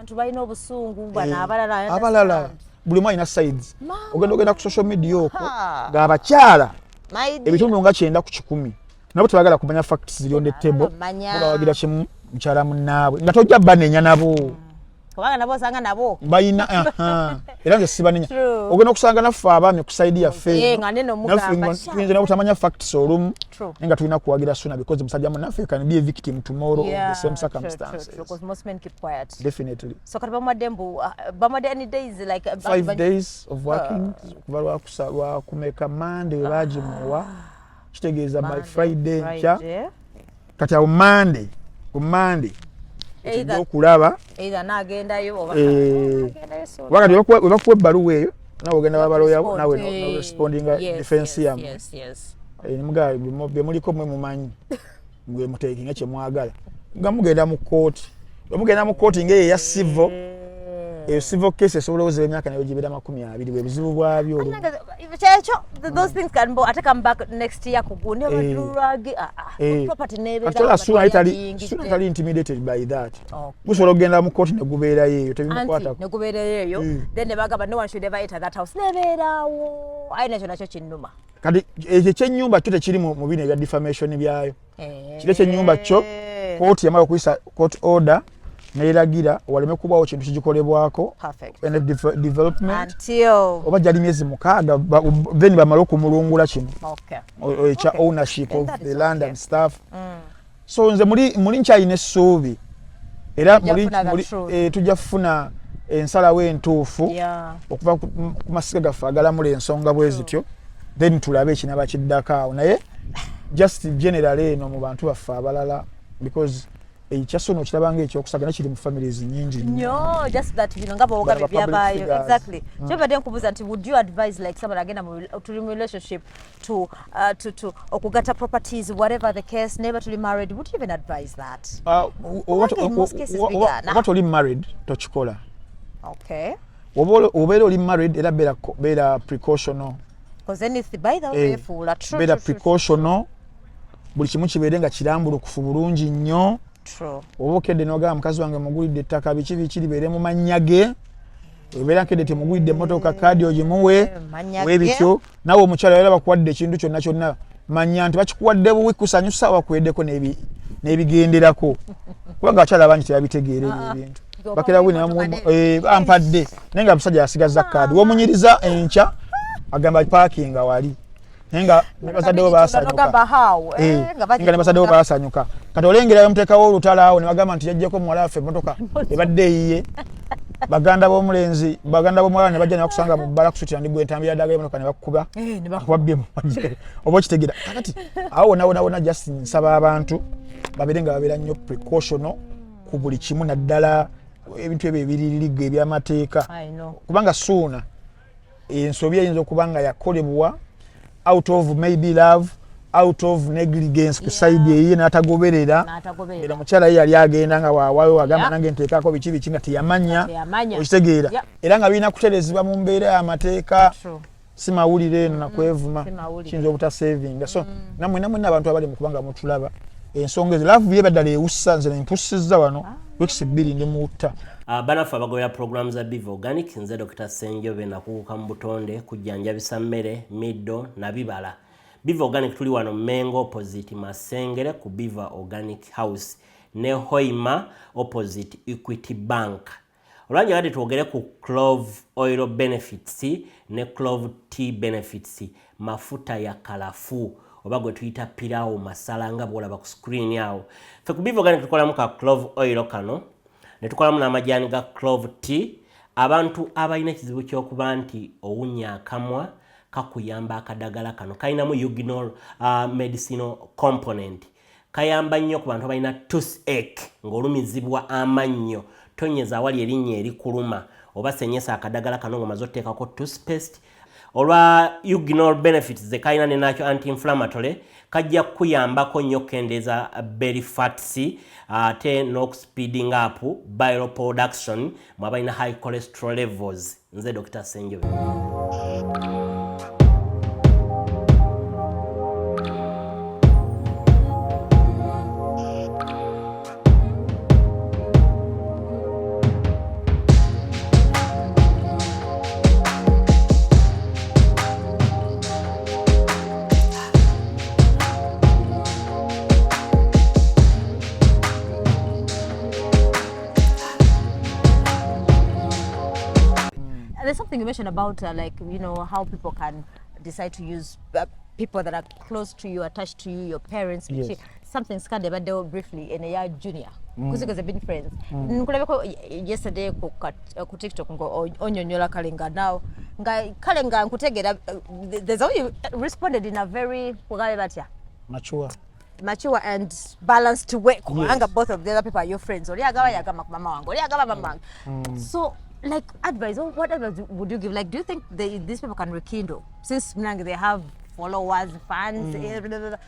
Abantu balina obusungu bana abalala. Abalala buli mwa ina sides. Ogenda ku social media okwo ng'abakyala ebitundu nga 9 ku 10. Nabo tebagala kumanya facts ziri on the table. Bawagira kimu mukyala munnaabwe nga tojja banenya nabo. Kubanga nabo sanga nabo. Bayina era nze sibanenya. Ogenda okusanga naffe abaami ku side yaffe. Nga neno mugamba. Tuyinza n'obutamanya facts olumu. Nga tulina kuwagira sooner because musajja munaffe can be a victim tomorrow of the same circumstances. Because most men keep quiet. Definitely. So kati bamwadde any days like 5 days of working kuva lwa kumeka Monday bagimuwa kitegeeza by Friday kya kati awo Monday okulaba either nagendayo oba wakati webakuwa ebbaluwa eyo nawe ogenda babaloyabo nawe no responding defense yamu nimugaa byemuliko mwe mumanyi mwe muteeki nga kyemwagala nga mugenda mu kooti ng'eyo eya civil case esobola owoza emyaka nayo gibera 20 bwe buzibu bwabyo those things can come back next year kugundi abaduragi property nebeera tali intimidated by that gusobola okugenda mu kooti negubeera yeeyo tebimukwata negubeera yeeyo then ne bagamba no one should ever enter that house nebeerawo ayi nakyo kinnuma kati ekyo kyennyumba kyo tekiri mu bino ebya defamation byayo kiri ekyennyumba kyo kooti yamala okuyisa court order neeragira waleme kubawo kintu kigikolebwako development oba gyali myezi 6 then bamala okumulungula kino ekya ownership of the land and stuff so nze muli nkyalina essuubi era tujja kufuna ensalawo entuufu okuva ku masiga gaffe agalamula ensonga bwe zityo then tulabe ekinaba kiddako awo naye just general eno mu bantu baffe abalala because ekyasono kirabanga ekyokusagana kiri mu families nyingi nnyo just that ngabo ogabe byabayo exactly kyobadde nkubuuza nti would you advise like someone agenda mu relationship to okugata properties whatever the case never to be married would you even advise that what oli married tochikola okay obeera oli married era beera precautional because anything by the way full true beera precautional buli kimu kibeere nga kirambulukufu bulungi nnyo oba okedde n'ogamba mukazi wange mugulidde ettaka biki libeere mu mannya ge obeera nkedde temugulidde emmotoka kaadi ogimuwe webityo nawe omukyala era bakuwadde ekintu kyonna manya nti bakikuwadde buwi kusanyusa wakuweddeko n'ebigenderako kubanga abakyala bangi tebabitegeera ebintu bakera bwe ampadde naye nga abasajja yasigaza kaadi w'omunyiriza enkya agamba paakinga wali nenga bazaddewo baasanyuka kati olengera bamuteekawo olutala awo ne bagamba nti yajjeko muwala waffe emmotoka ebadde eyiye baganda b'omuwala ne bajja ne bakusanga mu bbala kusutira ndigwe entambira ddagala emmotoka ne bakukuba babbye oba okitegeera kakati awo wona just nsaba abantu babeere nga babeera nnyo precautional ku buli kimu naddala ebintu ebyo ebiririgo ebyamateeka kubanga suuna ensobi eyinza okuba nga yakolebwa out of maybe love out of negligence ku side eye n'atagoberera era mukyala ye yali agenda nga waawayo agamba nange nteekako biki nga teyamanya okitegeera era nga birina kuterezebwa mu mbeera y'amateeka si mawulire eno nakwevuma kiyinza obutasavinga so namwe abantu abali mu kubanga mutulaba ensonga ezo laavu bye baddala ewussa nze nempusizza wano weeks 2 ndi mutta banaffe abagobera program za Biva Organic nze Dr. Senjobe nakukuka mu butonde kujjanjabisa mmere middo na bibala Biva Organic tuli wano Mengo opposite Masengere ku Biva Organic House ne Hoima opposite Equity Bank olwanja kati twogere ku clove oil benefits ne clove tea benefits mafuta ya kalafu oba gwe tuyita pirawo masala nga bwolaba ku screen yawo fe ku Biva Organic tukolamu ka clove oil kano ne tukolamu n'amajani ga clove tea abantu abalina ekizibu ky'okuba nti owunya akamwa kakuyamba akadagala kano kalinamu eugenol medicinal component kayamba nnyo ku bantu abalina toothache ng'olumizibwa amannyo tonyeza awali erinnya erikuluma oba senyesa akadagala kano ng'omaze otteekako toothpaste olwa eugenol benefits ze kalina ne nakyo anti-inflammatory kajja kuyambako nnyo kendeeza belly fats ate n'okuspeeding up bile production mwabalina high cholesterol levels nze Dr. Senjobe there's something you mentioned about like how people can decide to use people that are close to you, attached to you, your parents. Yes. Something scanned about briefly in a year junior. Because they've been friends. Yesterday ku TikTok ngo onyonyola Kalenga now. Kalenga nkutegera there's how you responded in a very mature and balanced way. Yes. Both of the other people are your friends. So like advice, what advice would you give? Like, do you think these people can rekindle since they have followers, fans? Do you think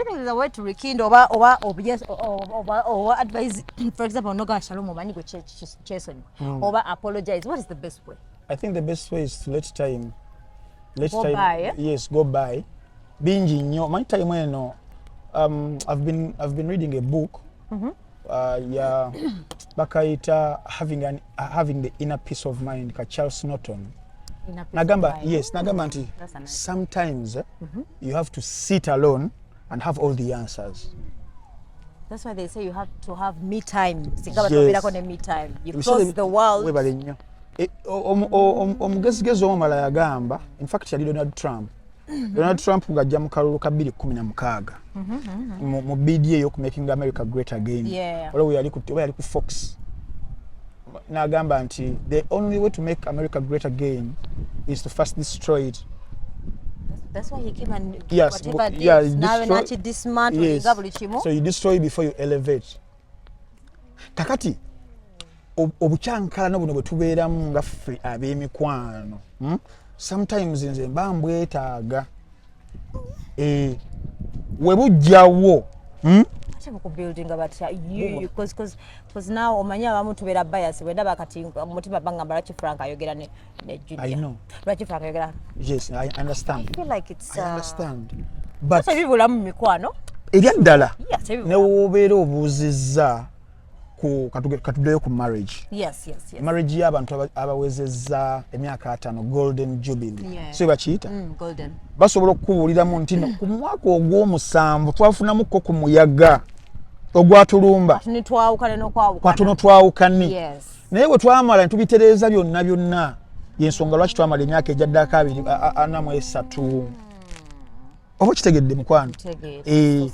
there's a way to rekindle or advise? For example, no go shalom mani go chasing or apologize. What is the best way? I think the best way is to let time. Go by, eh? Yes, go by. Binge my time when I've been reading a book. Bakaita having the inner peace of mind ka Charles Norton. Nagamba, yes, nagamba nti sometimes you have to sit alone and have all the answers. That's why they say you have to have me time. Yes. Me time. You close the world. Omugezigezi omumala yagamba, in fact yali Donald Trump. Donald Trump ngajja mu kalulu ka 2016 mu bidi yo ku Making America Great Again. Olwo yali ku Fox. Nagamba nti the only way to make America great again is to first destroy it. That's why he came and yes, now dismantle. Yes. So you destroy before you elevate. Kakati obuchankala no buno bwe tubeeramu nga ffe ab'emikwano. Sometimes nze mbambwetaaga webujjawo building about you because now omanya abamu tubeera bias wenda bakati mutima bangamba lwaki Frank ayogera ne Julia. I know. Lwaki Frank ayogera. Yes, I understand. I feel like it's I understand. But bibula mu mikwano eryaddala ne wobeera obuuzizza ku katudeyo ku marriage. Yes. Marriage y'abantu abawezezza emyaka 5 golden jubilee. So bakiyita golden. Basobola okubuuliramu nti ku mwaka ogw'omusanvu twafunamukko ku muyaga ogwatulumba. Kwatono twawukane. Yes. Naye bwe twamala ne tubitereeza byonna y'ensonga lwaki twamala emyaka ejaddako 43. Oba kitegedde mukwano.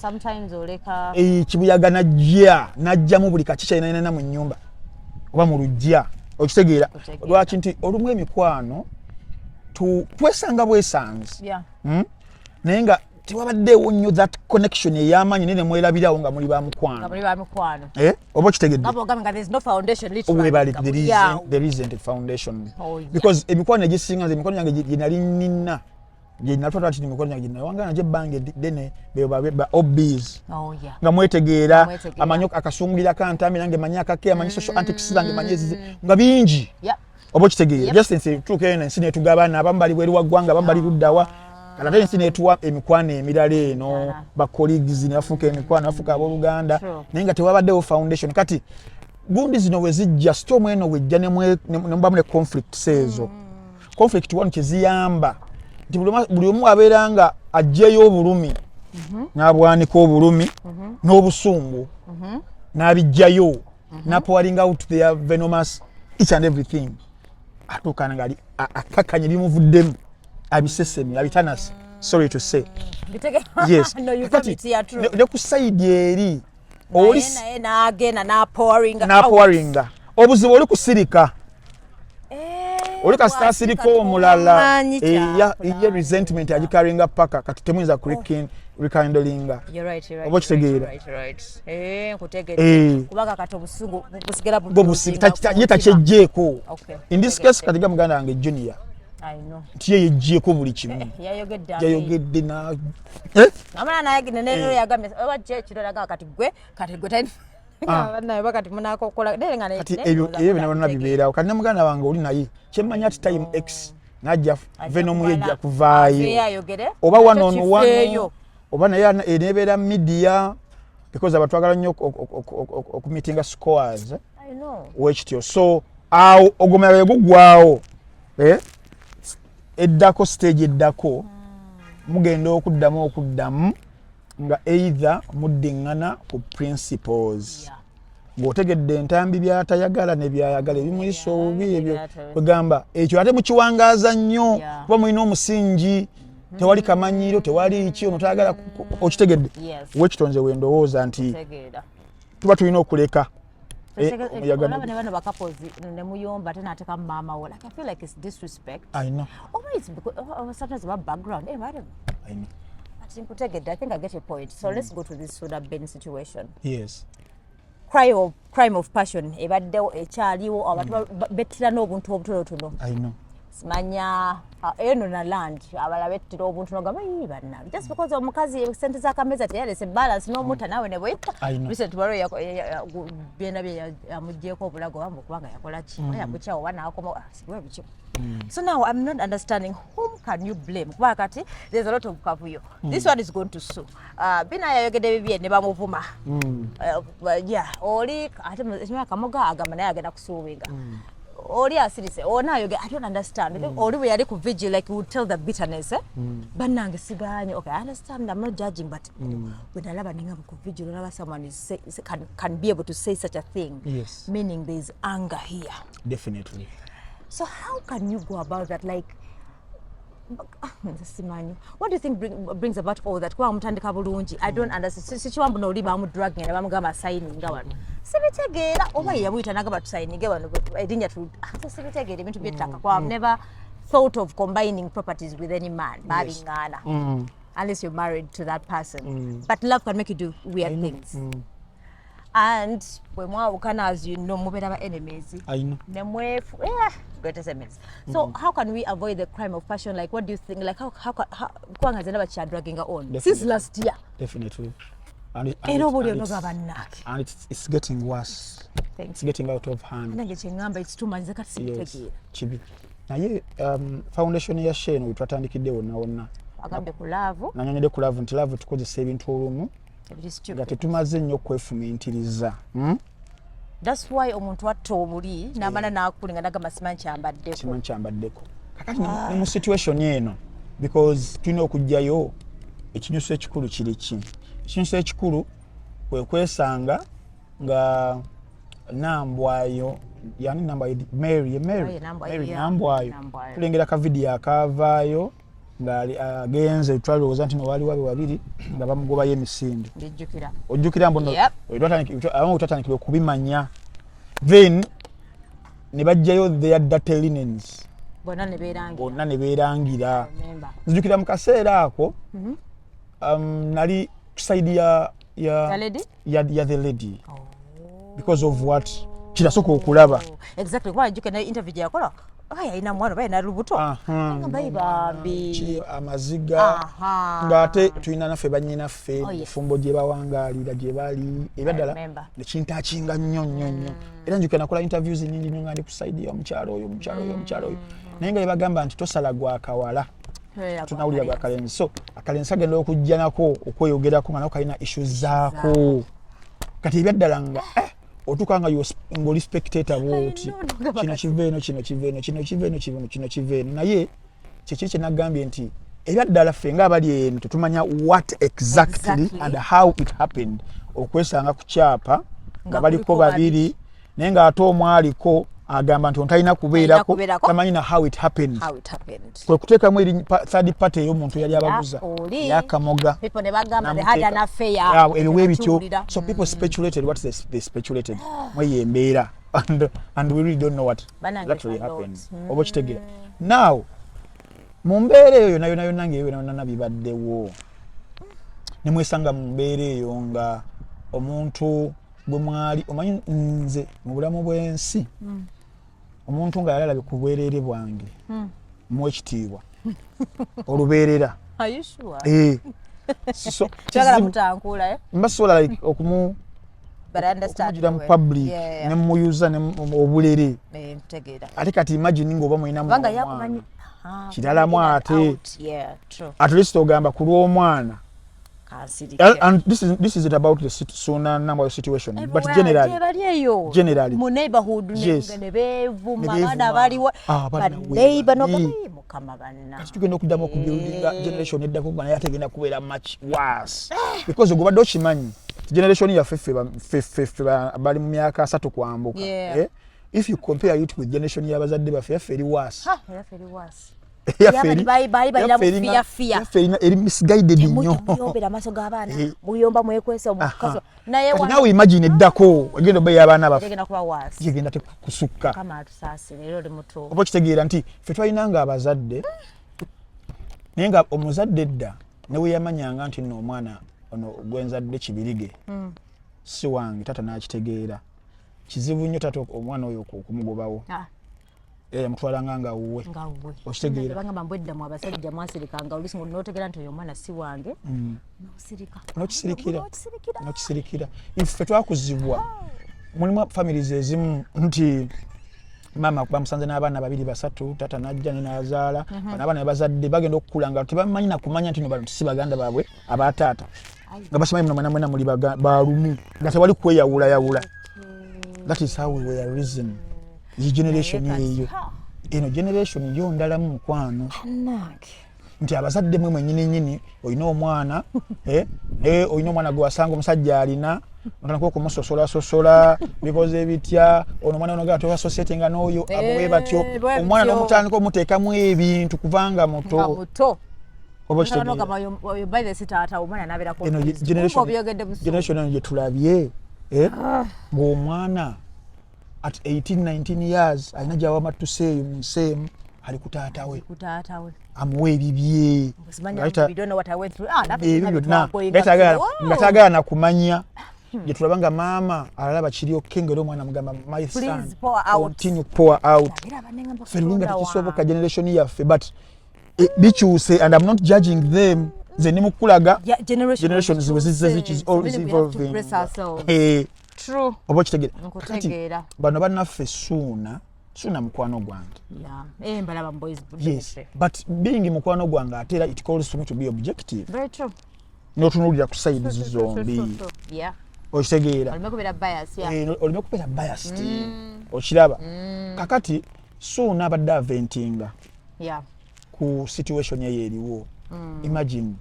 Sometimes oleka kibuyaga najjamu buli kakicha ina mu nnyumba oba mu lujja okitegeera lwaki nti olumu emikwano twesanga bwesanze naye nga tewabaddeewo nnyo that connection ey'amaanyi nene mwerabirawo nga muli ba mukwano oba kitegedde there isn't a foundation because emikwano egisinga nze emikwano yange gye nali nnina gye natwala ati mikono yange nawanga naje bange dene ba obbies nga mwetegeera amanyo akasungulira kantambi nange manyaka ke amanyi social antics nange manyezi nga bingi obo kitegeera just nsi tukene nsi netugabana abambali bweri wagwanga abambali luddawa kala tene nsi netuwa emikwano emirala eno ba colleagues ne afuka emikwano afuka abooluganda naye nga tewabaddewo foundation kati gundi zino wezijja storm eno wejja ne mbamu ne conflict sezo conflict one kiziyamba buli omu abeera nga ajjeyo obulumi n'abwanika obulumi n'obusungu n'abijjayo pouring out their venomous each and everything atuukana nga akakkanya bimuvuddemu abisesemi abitanasi sorry to say yes ne ku side eri n'apoweringa obuzibu oli kusirika oli kasita siriko omulala ye resentment agikaringa paka kati temuyinza rekindlinga oba kitegeera kubanga kati obusungu busigala ye takyejjeeko in this case kati ga muganda wange Junior nti ye yejjeeko buli kimu yayogedde amala naye yagambye oba kirolaga kati gwe tani ebyo byonna bibeerawo kati ne muganda wange oli naye kyemmanya ati time x najja venomu yejja kuvaayo oba wano oba naye enebeera media because abatwagala nnyo okumitinga scores wekityo so awo ogomera yegugwawo eddako stage eddako mugenda okuddamu nga either muddiŋŋana ku principles ng'otegedde entambi by'atayagala ne byayagala ebimuyisa obubi ebyo kwegamba ekyo ate mukiwangaaza nnyo kuba mulina omusingi tewali kamanyiro tewali ki ono tayagala okitegedde wekitonze wendowooza nti tuba tulina okuleka olaba ne bano bakapozi ne muyomba ate n'ateeka mu maama wo like I feel like it's disrespect. I know. Always because sometimes about background. I know. I think I get your point. So let's go to this Soda Ben situation. Yes. Crime of passion. Ebaddewo ekyaliwo abantu bettira n'obuntu obutonotono. I know. Simanya eno na land abala bettira obuntu n'ogamba banna just because omukazi sente z'akameza teyalese balance n'omutta nawe ne bwetta recent baro byenda bye yamuggyeko obulago bambu kubanga yakola ki yakukyawo banaakoma siwe bicho. So now I'm not understanding whom can you blame kuba kati there's a lot of kavuyo. This one is going to sue bina yayogedde bibye ne bamuvuma oli ate ekimala kamoga agamba naye agenda kusuubinga oli asirise ona yoge I don't understand oli we yali ku vigil like we would tell the bitterness banange siganye okay I understand I'm not judging but when alaba ninga ku vigil alaba someone is can be able to say such a thing meaning there is anger here definitely. So how can you go about that like what do you think brings about all that kwa mtandika bulungi I don't understand sichiwambu no liba mu drug ngene bamugamba signing ngawano sibitegera oba yabuyita nagaba to signing ngawano edinya to sibitegera ebintu byetaka kwa I've never thought of combining properties with any man babingana unless you're married to that person but love can make you do weird things and when mwawukana as you know mubera ba enemies I know nemwefu greatest enemies so how can we avoid the crime of passion like what do you think like how kwanga zenda bacha dragging on since last year definitely and it's getting worse. It's getting out of hand and ngamba it's too much zakati sibitegera chibi naye foundation ya Sheno itwatandikiddewo naona agambe ku love nanyonyede ku love nti love tukozesa ebintu olumu nga tetumaze nnyo kwefumintiriza. That's why omuntu atta omuli n'amala n'akulinga nagamba simankyambaddeko kakati ne mu situation eno because tulina okujjayo ekinyuso ekikulu kiriki ekinyuso ekikulu kwe kwesanga nga nambwayo yani nambwayo Mary nambwayo tulengera ka video akavaayo ngali agenze twalowooza nti wali wabe wabiri nga bamugobayo emisinde ojjukira mbono twatandikira okubimanya then ne bajjayo their dirty linens bonna ne beerangira nzijukira mu kaseera ako nali kuside ya the lady because of what kirasooka okulaba exactly kuba njukira interview yakola ina mwana baina lubuto amaziga ngate tulina naffe banyina ffe fumbo gye bawangaalira gye bali ebaddala nekintu akinga nnyo era njuke nakola interviews nyingi nnyo nga ndi ku side y'omukyalo oyo naye nga bagamba nti tosala gwa kawala tunawulira gwa kalenzi so akalenzi agenda okujja nako okweyogerako nga nako kalina issues zaako kati ebyaddala nga otukanga ngoli spectator bwoti kino kiveeno kino kiveeno naye kiki nagambye nti ebyaddala ffe nga abali eno tetumanya what exactly and how it happened okwesanga ku kyapa nga baliko babiri naye nga ate omwaliko agamba nti ontalina kubeerako tamanyi na how it happened kwe kuteekamu eri third party ey'omuntu yali abaguza yakamoga ebyo bwebityo so people speculated what they speculated mweye embeera and we really don't know what actually happened oba kitegera now mu mbeera eyo yonna ng'eyo yonna bibaddewo ne mwesanga mu mbeera eyo nga omuntu gwe mwali omanyi nze mu bulamu bw'ensi omuntu nga yalalabe ku bwereere bwange muwe ekitiibwa olubeerera mbasobola like okumugira mu public ne muyuza obulere ate kati imagine ng'oba mulina mwana kiralamu ate at least ogamba ku lw'omwana. And this isn't about the Sona number situation, but generally, mu neighborhood tugenda okuddamu okubuildinga generation eddako nga naye ategenda kubeera much worse because ogobadde okimanyi generation ya fefe bali mu myaka 3 kwambuka if you compare it with generation ya bazadde bafe yaferi was yaferi was yaferi eri misguided nnyo muyobera amaso g'abaana muyomba mwekwesa omukazi naye nawe imagine eddako egendo be y'abaana bafe yegenda kuba was yegenda kusukka kama atusaasi leero oli muto oba kitegeera nti fe twalinanga abazadde naye nga omuzadde dda newe yamanyanga nti nno omwana ono gwenzadde kibirige si wange tata n'akitegeera kizibu nnyo tata omwana oyo okumugobawo yamutwalanga nga wuwe okitegeera bangamba mbwedda mu abasajja mwasirikanga oluusi n'otegeera nti oyo omwana si wange n'okisirikira ife twakuzibwa mulimu families ezimu nti mama bamusanze n'abaana 2 3 tata najja n'azaala abaana ne bazadde bagenda okukula nga tebamanyi na kumanya nti no bano si baganda baabwe abataata nga basimanyi muno mwena muli balumu nga tewali kweyawulayawula. That is how we were reason. Iyi generation yeyo eno generation yo ndala mu mukwano nti abazadde mwe mwennyini oyina omwana oyina omwana gwe wasanga omusajja alina otandika okumusosola bikoze ebitya ono mwana ono gato associate nga n'oyo abowe batyo omwana n'omutandika omuteekamu ebintu kubanga muto oba generation gye tulabye ng'omwana at 18-19 years alina gy'awa matuseeyo mu nseemu ali ku taatawe amuwa ebibye nga tagala nakumanya gye tulaba nga maama alalaba kiri okengera omwana mugamba my son continue pour out fe lulinga tekisoboka generation yaffe but bikyuse and I'm not judging them ze nimukulaga generations which is always evolving. True. Oba kitegeera bano bannaffe suuna mukwano gwange mbalaba boys yes but being mukwano gwange atera it calls for me to be objective. Very true. Notunulira ku side zombi okitegeera olime kubeera biased okiraba kakati suuna abadde aventinga ku situation yeyo eriwo imagine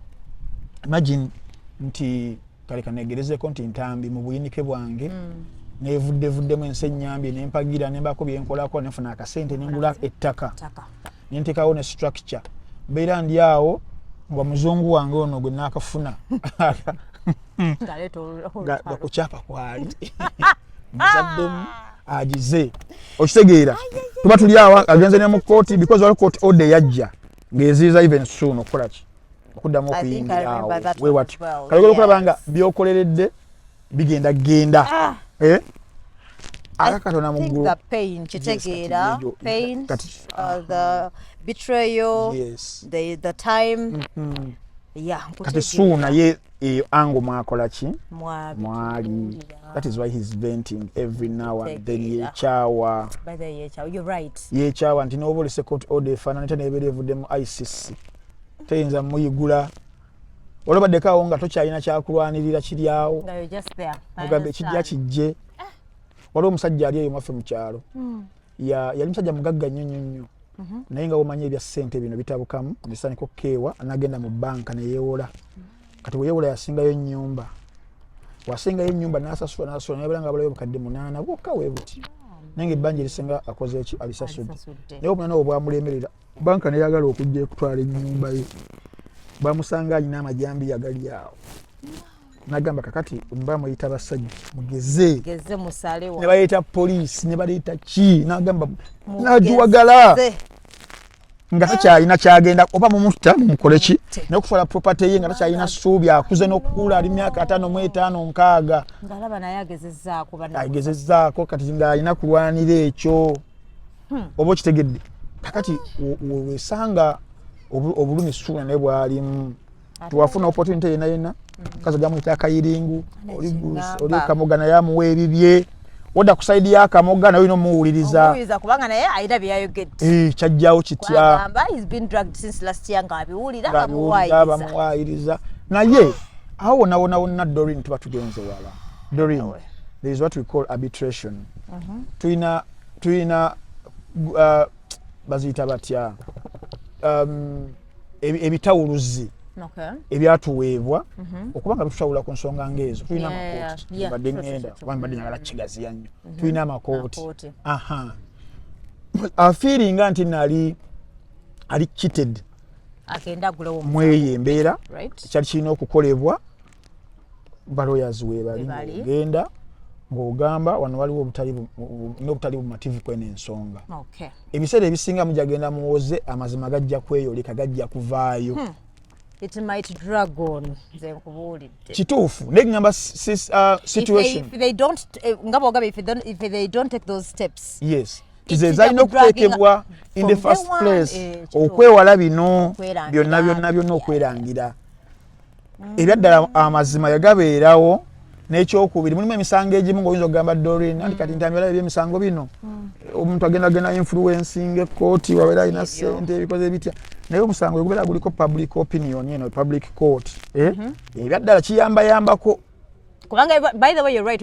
nti kale kanegerezeko nti ntambi mu buyinike bwange nevuddemu ensi ennyambye nempagira nembako byenkolako nefuna akasente nengula ettaka nentekawo ne structure mbeera ndi awo nga muzungu wange ono gwe nakafuna nga kukyapa kwali muzaddemu agize okitegeera tuba tuli awo agenze ne mu kooti because wali court order yajja ng'eziiza even soon okukolaki okuddamu okuyingira awo wewati kale okulaba nga byokoleredde bigenda akakatona muggulu the pain kitegeera pain the betrayal the time kati suuna ye ango mwakola ki mwali that is why he's venting every now and then yechawa nti noba olese court order efaanana ate nebeera evudde mu ICC teyinza muyigula olwobaddekaawo nga tokyalina kyakulwanirira kiryawo ogambe ekijja kijje waliwo omusajja ali eyo mwaffe mu kyalo yali musajja mugagga nnyo naye nga womanyi ebya ssente bino bitabukamu bisaaniko keewa anagenda mu banka neyeewola kati weyeewola yasingayo ennyumba wasingayo ennyumba n'asasula nayebala nga abulayo bukadde 8 bwokka weebuti naye nga ebbanja erisinga akoze eki alisasudde naye obunana obwo bwamulemerera banka neyagala okujja ekutwala ennyumba ye bamusanga alina amajambi agali awo nagamba kakati mba muyita basajja mugeze musalewa ne bayita poliisi ne baleeta ki nagamba najuwagala nga takyalina kyagenda oba mumutta mumukole ki n'okufuula property ye nga takyalina ssuubi akuze n'okukula ali myaka 5 mu 5 6 ng'alaba naye agezezzaako kati ng'alina kulwanira ekyo oba okitegedde kakati wesanga obulumi suuna naye bwalimu tuwafuna opportunity yenayena kazi gamuyita akayiringu oli kamoga naye amuwa ebibye wodda ku saidi y'akamoga naye olina omuwuliriza kubanga naye ayina byayogedde kyajjawo kitya bamuwayiriza naye awo wonna Doreen tuba tugenze wala Doreen there is what we call arbitration tuyina baziyita batya ebitawuluzi ebyatuweebwa okubanga bitutawula ku nsonga ng'ezo tulina amakooti badde ngenda kubanga badde njagala kigaziya nnyo tulina amakooti afiiringa nti nali ali cheated mweyo embeera ekyali kirina okukolebwa balawyers weebali ngenda ng'ogamba wano waliwo n'obutali bumativu kweno ensonga ebiseera ebisinga mujagenda muwoze amazima gajja kweyoleka gajja kuvaayo it might drag on nze nkubuulidde kituufu naye ngamba situation if they don't take those steps yes tizezalina okuteekebwa in the first place okwewala bino byonna okwerangira ebyaddala amazima yagabeerawo n'ekyokubiri mulimu emisango egimu ng'oyinza okugamba Doreen anti kati ntambira ebyemisango bino omuntu agenda influencing ekkooti wabeera alina ssente ebikoze bitya naye omusango egubeera guliko public opinion public court ebyaddala kiyambayambako kubanga by the way you're right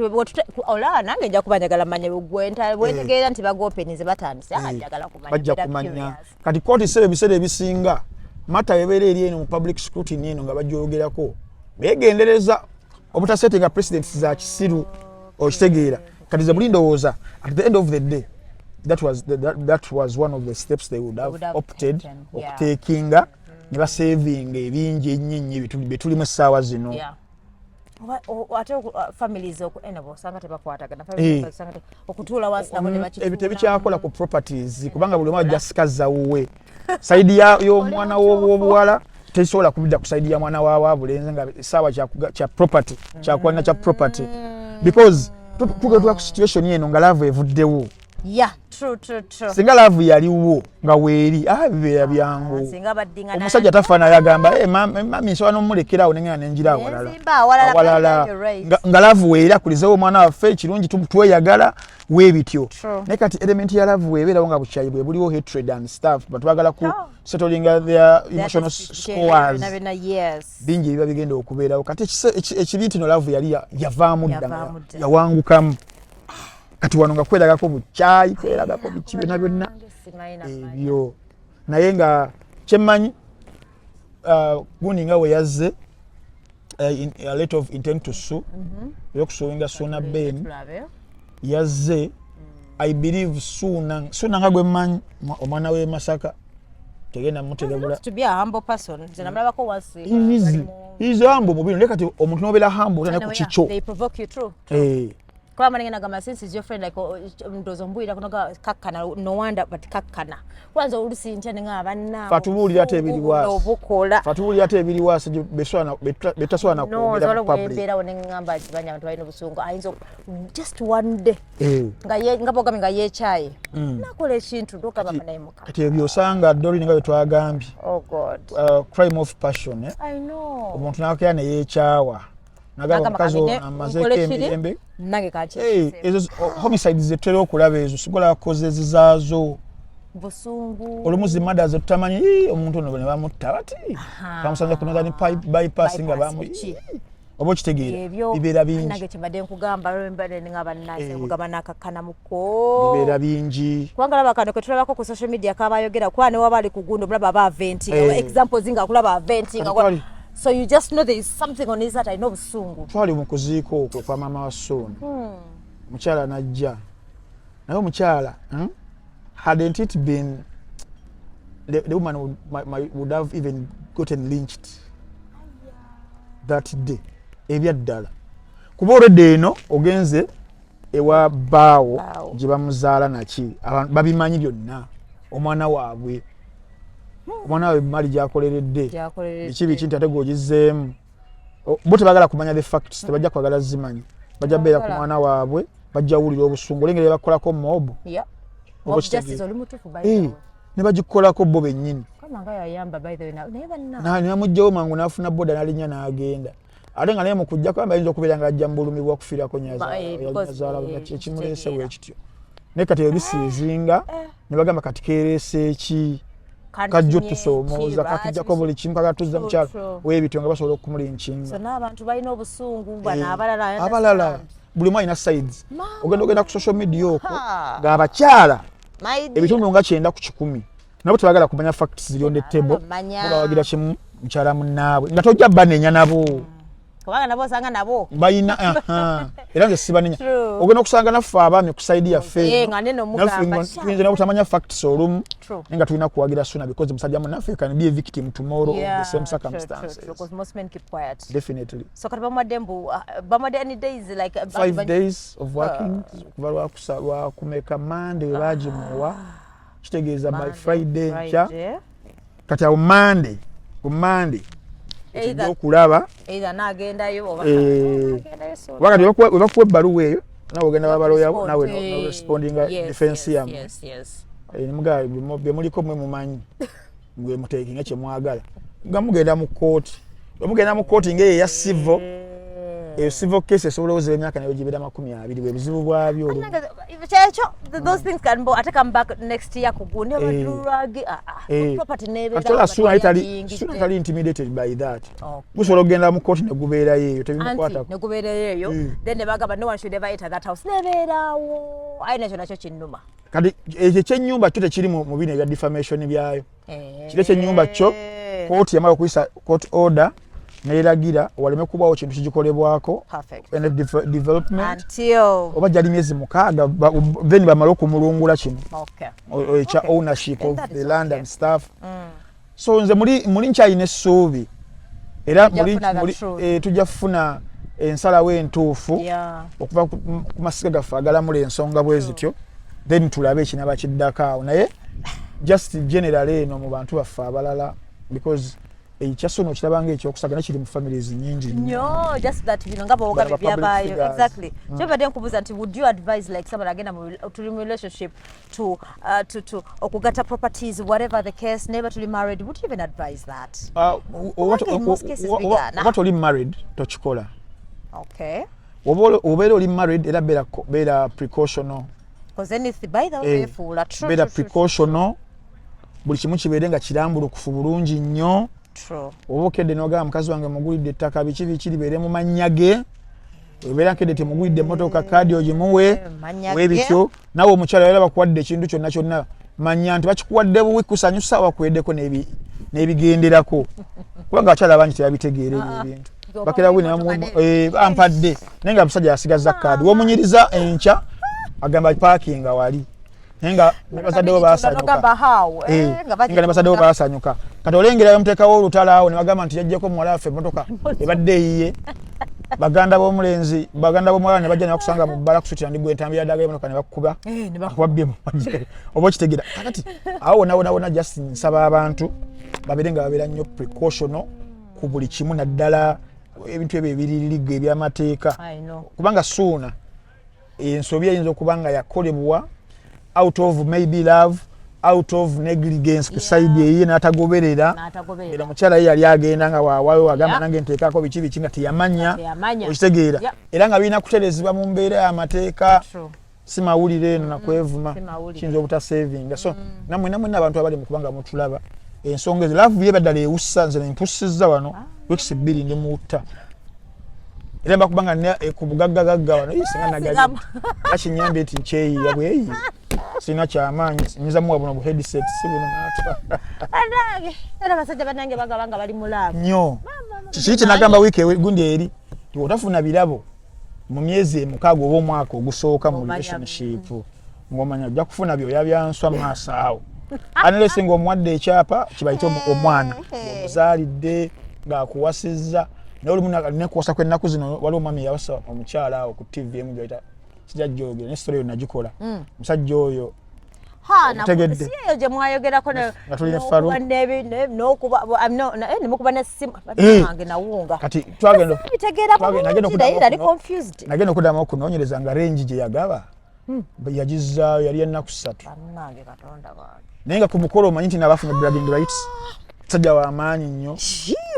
ola nange nja kuba njagala manya bwentegeera nti bagopenize batandise njagala bajja kumanya kati court sebe ebiseera ebisinga mata ebeera eri eno mu public scrutiny eno nga bajjogerako beegendereza obutasettinga precedents za kisiru okitegeera kati ze buli ndowooza at the end of the day that was one of the steps they would have opted okuteekinga ne basavinga ebingi ennyo byetulimu essaawa zino ate families osanga tebakwatagana okutuula wansi nabo ne ebyo tebikyakola ku properties kubanga buli omu ajja sikaza wuwe saidi y'omwana w'obuwala tesobola kubidda ku saidi ya mwana w'abulenzi nga essaawa kya property kyakwalina kya property because tugetwa ku situation eno nga laavu evuddewo singa laavu yaliwo nga weeri bibeera byangu omusajja tafaana yagamba mami nsobola n'omulekerawo nengenda nenjira awalala nga laavu weeri akulizeewo omwana waffe kirungi tweyagala weebityo naye kati element ya laavu weebeerawo nga bukyayi bwe buliwo hatred and stuff batwagala ku settlinga their emotional scores bingi ebiba bigenda okubeerawo kati ekibi nti no laavu yali yavaamu dda yawangukamu kati wano nga kweragako bukyayi kweragako biki byonna ebyo naye nga kyemmanyi gundi nga we yazze a letter of intent to sue eyokusuwinga Suna Ben yazze I believe Suna nga gwe mmanyi omwana we Masaka tegenda mutegebula to be a humble person zenamulabako wasi he's humble mubino naye kati omuntu nobeera humble otane ku kikyo they provoke you true kwa manengena gama since is your friend like ndozo mbuira kunoga kakkana no wonder but kakkana kwanza olusi ntya nga abanna fatubulira ate ebiri wasi obukola fatubulira ate ebiri wasi betaswana kumbira no public no zolo ngamba kibanya abantu balina busungu ayinzo just one day nga boga nga yechaye nakola ekintu doka baba naye muka ate ebyo osanga Doreen nga betwagambye oh god crime of passion I know omuntu nakya ne yechawa nagamba kazo amazeke embe nange kachi ezo homicides zetero okulaba ezo sigola kozezi zazo busungu olumuzi mada zo tutamanyi omuntu ono ne bamutta bati kamusanja kunoza ni bypassing abamu obo kitegeera bibeera bingi nange kibadde nkugamba lwembadde ngaba nase kugamba nakakana muko bibeera bingi kwangala bakano ke tulabako ku social media kabayogera kwane wabali kugundo bulaba ba venting examples zinga kulaba venting so you just know there is something on his that I know busungu twali mu kuziiko okwo kwa mama wa Sona mukyala najja naye omukyala hadn't it been the woman would have even gotten lynched that day ebyaddala kuba olwedde eno ogenze ewa baawo gye bamuzaala naki babimanyi byonna omwana waabwe omwana waabwe mali gyakoleredde ekibi kintu ate gwogizeemu bo tebagala kumanya the facts tebajja kwagala zimanyi bajja beera ku mwana waabwe bajja wulira obusungu olengeri bakolako mob ne bagikolako bo bennyini namugjawo mangu n'afuna boda n'alinnya n'agenda ate nga naye mu kujja kwamba ayinza okubeera nga ajja mbulumibwa kufiirako nyazaala ekimuleese bwekityo naye kati ebisiizinga ne bagamba kati keereese eki kajjo tusoomooza katujjako buli kimu kakatuzza mukyalo weebityo nga basobola okumulinkinga n'abantu balina obusungu bano abalala buli mwe alina sides ogenda ku social media okwo ng'abakyala ebitundu nga 9 ku 10 nabo tebagala kumanya facts ziri on the table bawagira kimu mchala munnaabwe nga tojja banenya nabo kubanga nabo osanga nabo bayina era nze sibanenya ogenda okusanga naffe abaami ku side yaffe nga neno mugamba tuyinza nabutamanya facts olumu nga tulina kuwagira sooner because musajja munaffe can be a victim tomorrow of the same circumstances because most men keep quiet definitely so kati bamwadde any days like 5 days of working kuva lwa kumeka Monday bagimuwa kitegeeza by Friday kya kati awo Monday either okulaba either nagendayo oba wakati webakuwa ebbaluwa eyo nawe ogenda babaloyabo nawe no responding defense yamu nimugaa byemuliko mwe mumanyi mwe muteekinga kyemwagala nga mugenda mu kooti ngaeyo eya civil case esobola owoza emyaka nayo gibera 20 bwe buzibu bwabyo kyekyo those things can ate come back next year kugundi abaduragi property nebeera tali intimidated by that gusobola okugenda mu kooti negubeerayo eyo tebimukwata negubeerayo eyo then nebagamba no one should ever enter that house nebeerawo ayi nakyo nakyo kinnuma kati ekyo kyenyumba kyo tekiri mu bino ebya defamation byayo kiri ekyenyumba kyo kooti yamala okuyisa court order neeragira waleme kubawo kintu kigikolebwako development oba gyali myezi 6 then bamala okumulungula kino ekya ownership of the land and stuff so nze muli nkyalina essuubi era tujja kufuna ensalawo entuufu okuva ku masiga gaffe agalamula ensonga bwe zityo then tulabe ekinaba kiddako awo naye just general eno mu bantu baffe abalala because ekyasono kirabanga ekyokusagana kiri mu families nyingi nnyo just that bino nga bawogabye byabayo exactly kyobadde nkubuuza nti would you advise like someone agenda tuli mu relationship to okugata properties whatever the case never tuli married would you even advise that what oli married tokikola okay obeera oli married era beera precautional because anything by the way full beera precautional buli kimu kibeere nga kirambulukufu bulungi nnyo oba okedde n'ogamba mukazi wange mugulidde ettaka biki libeere mu mannya ge obeera nkedde temugulidde emmotoka kaadi ogimuwe webityo nawe omukyala era bakuwadde ekintu kyonna manya nti bakikuwadde buwi kusanyusa wakuweddeko n'ebigenderako kubanga abakyala bangi tebabitegeera ebyo ebintu bakera bwe bampadde naye nga abasajja yasigaza kaadi womunyiriza enkya agamba paakinga wali nenga bazaddewo baasanyuka kati olengera bamuteekawo olutalawo ne bagamba nti yajjeko muwala waffe emmotoka ebadde eyiye baganda b'omuwala ne bajja ne bakusanga mu bbala kusutira ndi gwe entambira ddagala emmotoka ne bakukuba bakubabbye oba okitegeera kakati awo wona just nsaba abantu babeere nga babeera nnyo precautional ku buli kimu naddala ebintu ebyo ebiririga ebyamateeka kubanga suuna ensobi eyinza okuba nga yakolebwa out of maybe love out of negligence ku side eyi n'atagoberera era mukyala ye yali agenda nga waawayo agamba nange nteekako biki nga teyamanya okitegeera era nga birina kuterezebwa mu mbeera y'amateeka si mawulire eno nakwevuma kiyinza obutasavinga so namwe abantu abali mu kubanga mutulaba ensonga ezo laavu bye baddala ewussa nze nempusizza wano weeks 2 ndi mutta era mbakubanga ku bugaggagagga wano singa nakinyambye nti nkyeyiya bweyiyi sina kyamaanyi nyizamuwa buno bu headset si buno naata era basajja banange bagabanga bali mulaavu nnyo kiki kyenagamba wiiki gundi eri otafuna birabo mu myezi 6 oba omwaka ogusooka mu relationship ng'omanya ojja kufuna byoya byanswa maaso awo unless ng'omuwadde ekyapa kibayite omwana omuzaalidde ng'akuwasizza naye olumu nekuwasa kw'ennaku zino waliwo omwami yawasa omukyala awo ku TV emu gyayita kijajja oyogera n'esitole yo nagikola omusajja oyo tegedde siyo gye mwayogerako nemukuba nessimu wange nawunga kati nagenda okuddamu okunoonyereza nga rengi gye yagaba yagizaayo yali ennaku 3 naye nga ku mukolo omanyi nti nabafuna bragging rights musajja w'amaanyi nnyo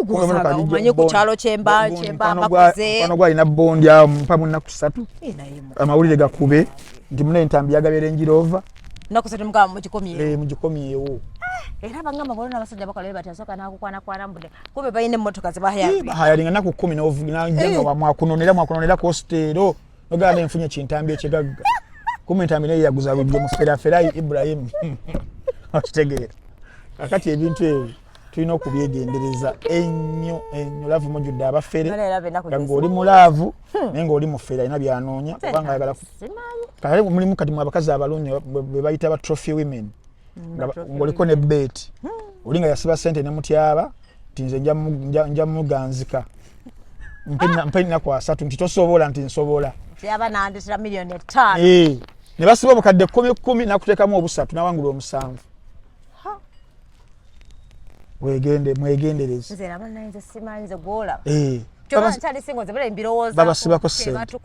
omanye ku kyalo kyemba bakoze ono gwalina bondi awo mpa mu nnaku 3 amawulire gakube nti munaye entambi yagabeera enjirova nnaku 3 mukaba mugikomyewo era bangamba bolona abasajja bakola bati asooka n'akukwana mbude kumbe balina emmotoka bahayalinga nnaku 10 n'ojjanga mwakunonera kostero nogala nenfunye kintambi ekigagga kumbe entambi naye yaguza lujjo mu feraferai Ibrahim okitegeera kakati ebintu ebyo tulina okubyegendereza ennyo laavu mujjudde abafere nga ng'oli mulaavu naye ng'oli mufere alina byanoonya oba nga ayagala kale mulimu kati mu abakazi abalungi bwe bayita ba trophy women ng'oliko ne beeti oli nga yasiba ssente ne mutyaba nti nze nja muganzika mpe ennaku 3 nti tosobola nti nsobola yaba nandetera miliyoni 5 ne basiba obukadde 10 nakuteekamu obusatu nawangula 7 mwegendereze nze laba nayinza simanyize gwola babasibako ssente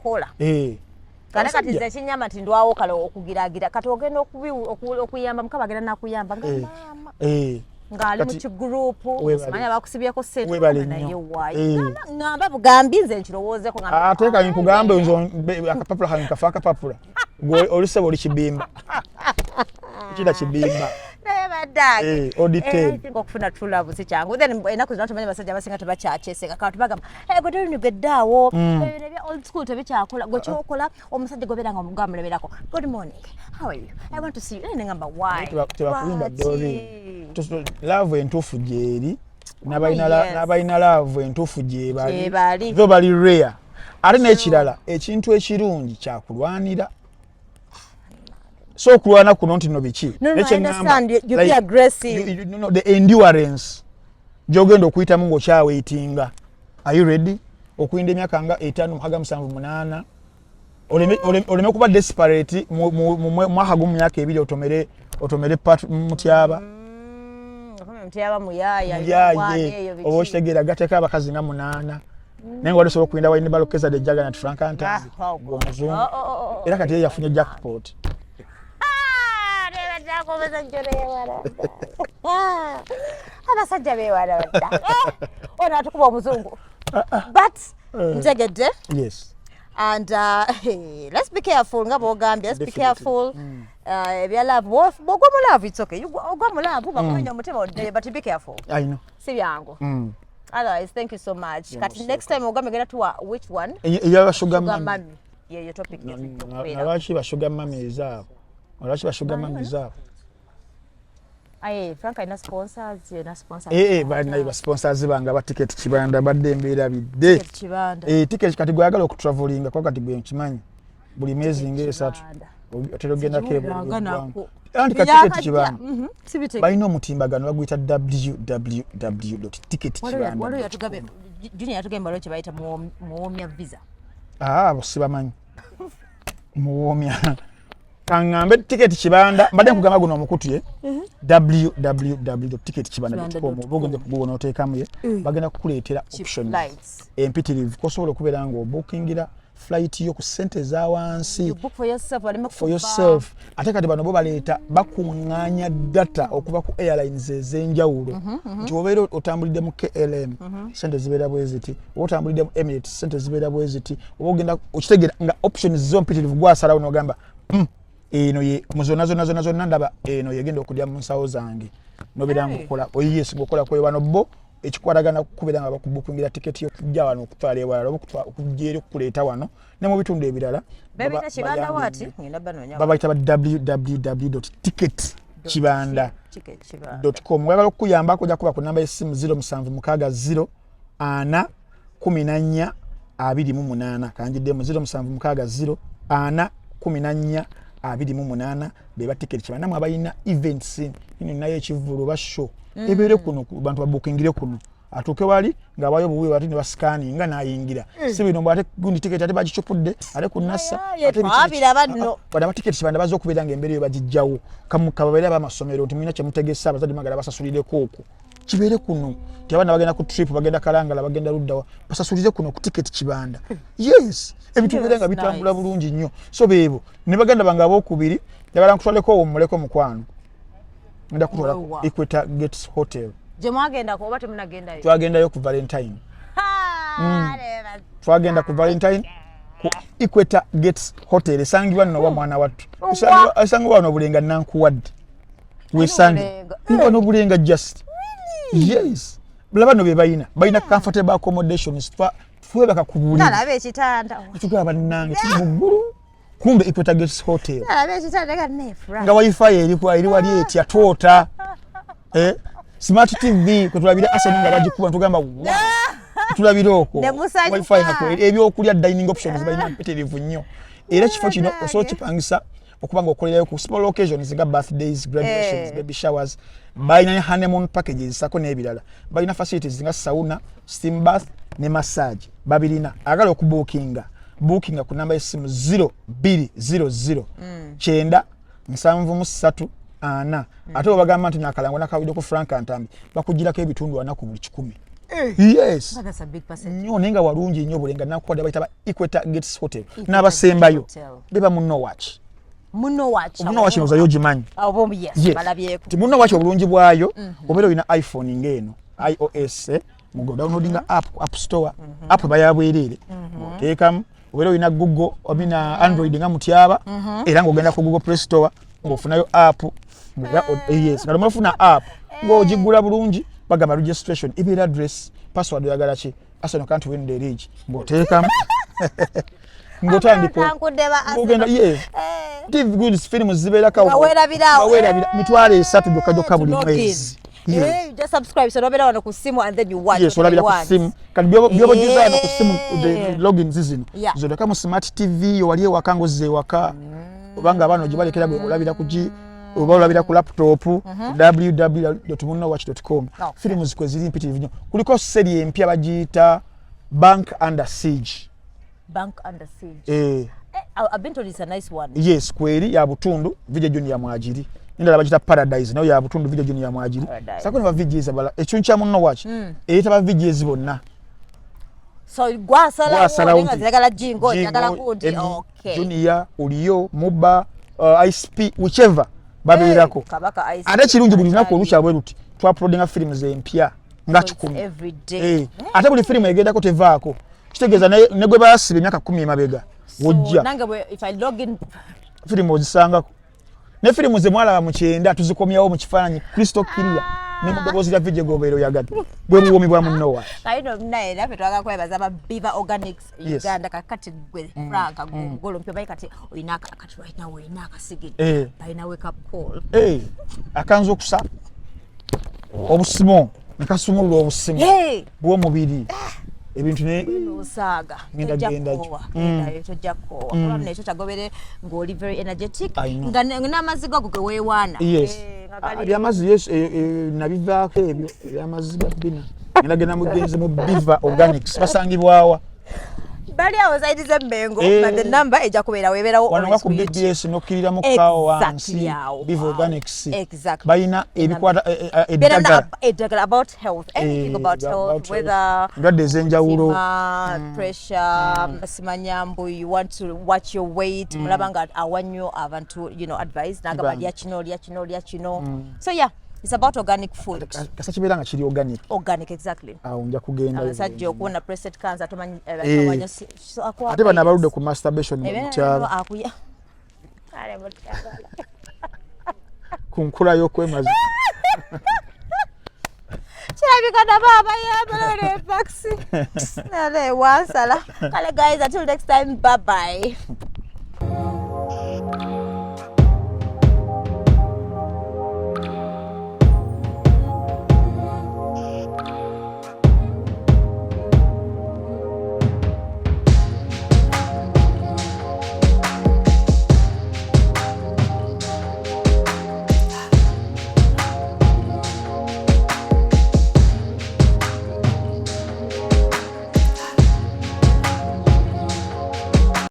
kale kati nze kinyama ti ndwawo kale okugiragira kati ogenda okuyamba mukaba agenda nakuyamba ngamaama ng'ali mu kigurupu simanya bakusibyeko ssente naye waayi ngamba bugambi nze nkirowoozeko ate kali nkugambe akapapula kange kafa akapapula olisaba oli kibimba kida kibimba okufuna tulavu si kyangu then enaku zino tumanyi basajja abasinga tebakyakyeseka kati bagamba gwe tolinigeddaawo ebya old school tebikyakola gwe kyokola omusajja gobeera nga gamuleberako good morning how are you I want to see you ngamba why tebakulimba doli laavu entuufu gyeri n'abalina laavu entuufu gyebali bo bali rare ate n'ekirala ekintu ekirungi kyakulwanira so okulwana kuno nti no biki the endurance gyogenda okuyitamu ng'okyaweitinga are you ready okuyinda emyaka nga 5 7 8 oleme kuba desperate mu mwaka gumu myaka 2 otomere mutyaba muyaye oba okitegeera gateeka abakazi nga 8 naye nga walisobola okuyinda walina balokeza de jaga nati Frank Antanzi omuzungu era kati ye yafunye jackpot abasajja bewala badda ono atukuba omuzungu but ntegedde and let's be careful nga bwogambye let's be careful ebya love bwogwa mu love it's okay ogwa mu love bakumenya omutima odde but be careful I know si byangu otherwise thank you so much kati next time ogamba genda tuwa which one eya sugar mami your topic nalwaki bashuga mami ezaabo olwaki bashuga mami ezaabo Frank ina sponsors na sponsors bali ba sponsors banga ba ticket kibanda badde embeera bidde ticket kati gwagala okutravelinga kwa kati gwe nkimanyi buli miezi ng'esatu oterogenda kebo anti ticket kibanda balina omutimbagano baguyita www.ticketkibanda waliwo yatugabe junior yatugamba lwaki bayita muwomya visa sibamanyi muwomya kangambe ticket kibanda mbadde nkugamba guno omukutu www.ticketkibanda.com bogende kugona oteekamu bagenda kukuleetera option empitirivu kosobola okubeera nga obookingira flight yo ku ssente za wansi for yourself ate kati bano bo baleeta bakuŋŋaanya data okuva ku airlines ez'enjawulo nti obeera otambulidde mu KLM ssente zibeera bwe ziti oba otambulidde mu Emirates ssente zibeera bwe ziti oba ogenda okitegeera nga options zo mpitirivu gwasalawo n'ogamba eno ye zonna ndaba eno yegenda okudya mu nsawo zange nobeera ngaokola oyesi ngaokola kwe wano bo ekikwatagana kubeera nga bakubukingira tiketi y'okujja wano okutwala ewalala oba okujja eri okukuleeta wano ne mu bitundu ebirala babayita ba www.ticketkibanda.com mwagala okuyamba kujja kuba ku namba y'essimu 0760 4 14 28 kanjiddemu 0760 4 14 28 beba ticket kibanda mwe abayina events ino nayo ekivulu basho ebere kuno bantu babukingire kuno atuke wali nga bayo buwe bati ne baskani nga nayingira si bino mbate gundi ticket ate bagichopudde ate kunasa ate abira badno bada ticket kibanda bazo kubira nga embere bagijjawo kababera ba masomero ntimina kye mutegesa abazadi magala basasulire koko kibere kuno tyabana bagenda ku trip bagenda kalangala bagenda luddawa basasulire kuno ku ticket kibanda yes ebitu birenga bitambula bulungi nnyo so bebo ne baganda banga abokubiri yagala nkutwaleko omuleko mukwano nda kutwala Equator Gates Hotel je mwagenda ko bate munagendayo twagendayo ku Valentine twagenda ku Valentine ku Equator Gates Hotel esangibwa nno wa mwana wattu esangibwa no bulenga nankuwadde wesange no bulenga just yes blaba no bebayina bayina comfortable accommodations twebaka kubuli nalabe ekitanda tukaba nange tuguru kumbe Equator Gates Hotel nalabe ekitanda ga nefra nga wifi eri wali eti atota Smart TV kwe tulabira Arsenal nga bagikuba tugamba tulabira okwo wifi nako ebyokulya dining options balina mpitirivu nnyo era kifo kino osobola kipangisa okuba nga okolerayo ku small occasions nga birthdays, graduations, baby showers, balina honeymoon packages sako n'ebirala, balina facilities nga sauna, steam bath ne massage babirina. Agala okubookinga bookinga ku namba y'essimu 0200 9 734 ate obagamba nti nakalango nakawidde ku Frank Antambi bakugirako ebitundu 4 ku buli 100. Yes. That's a big percentage. Nyo nenga walungi nnyo bulenga nakuwadde bayita Equator Gates Hotel n'abasembayo beba muno watch. Muno watch noza yogimanyi. Abo yes, balabyeko. Ti muno watch obulungi bwayo obero ina iPhone ngeno iOS mugo downloadinga app store app bayabwerere. Otekamu obero ina Google obina Android nga mutyaba era ngogenda ku Google Play Store ngofunayo app. Yes, nga mufuna app ng'ogigula bulungi bagamba registration, email address, password oyagala ki Arsenal can't win the league ng'oteekamu ng'otandika ogenda TV goods films zibeerako wawerabira mitwalo 3 gyokka buli mwezi. You just subscribe so nobera wano ku simu and then you watch. Yes, olabira ku simu kati byobogiza wano ku simu the logins zino zodeka mu smart TV waliye wakango ze waka obanga abano gibalekera bwe olabira kugi oba olabira ku laptop www.munowatch.com. Films zikwe ziri mpitirivu nnyo. Kuliko serie empya bagiyita Bank Under Siege. Bank Under Siege. I've been told it's a nice one. Yes, kweri ya butundu video juni ya mwajiri. Ndala bagita Paradise nayo ya butundu video juni ya mwajiri. Sako ne videos abala ekyuncha Muno Watch. Eyita ba videos bonna. So gwasala nga zagala jingo zagala kundi okay. Junior, Uliyo, Muba, ISP whichever babirako. Ate kirungi buli nako olucha bweruti. Twa uploadinga films empya nga 10 every day. Ate buli film egendako tevaako. Kitegeeza ne gwe basibe emyaka 10 emabega. Wojja. Nange if I log in film ozisangako. Ne film ze mwala mu kyenda tuzikomyawo mu kifaananyi Crystal Clear. Ne mudogozi ya video gobero yagati. Bwe buwomi bwa Muno Watch. Kaino naye nafe twaga kwebaza ba Beaver Organics Uganda kakati gwe Frank ngolo mpyo bayi kati oinaka kati right now oinaka sigidi. Baina wake up call. Akanzo okusa. Obusimo nakasumulwa obusimo. Bwo mubiri. Ebintu ne usaga ngenda tojako kuba necho tagobere ngoli very energetic ngana mazigo gwe wewana amazi yes nabivaako ebyo amazigo bina nagenda mugenze mu Beaver Organics basangibwawa bali awo zaidi ze Mbengo but the number eja kubera weberawo wano ku BBS nokirira mu kawo wansi Beaver Organics bayina ebikwata edagala about health, anything about health, whether ndwadde zenjawulo pressure simanyambu, you want to watch your weight mulabanga awanyo abantu advice nagaba lya kino so yeah, it's about organic food. Kasa kibera nga kiri organic exactly. Nja kugenda sajja okuwona prostate cancer tomanyi ate bana baludde ku masturbation mu kyalo ku nkula y'okwemaza kirabika na baba yabale vaccine nale wasala kale guys, until next time, bye bye.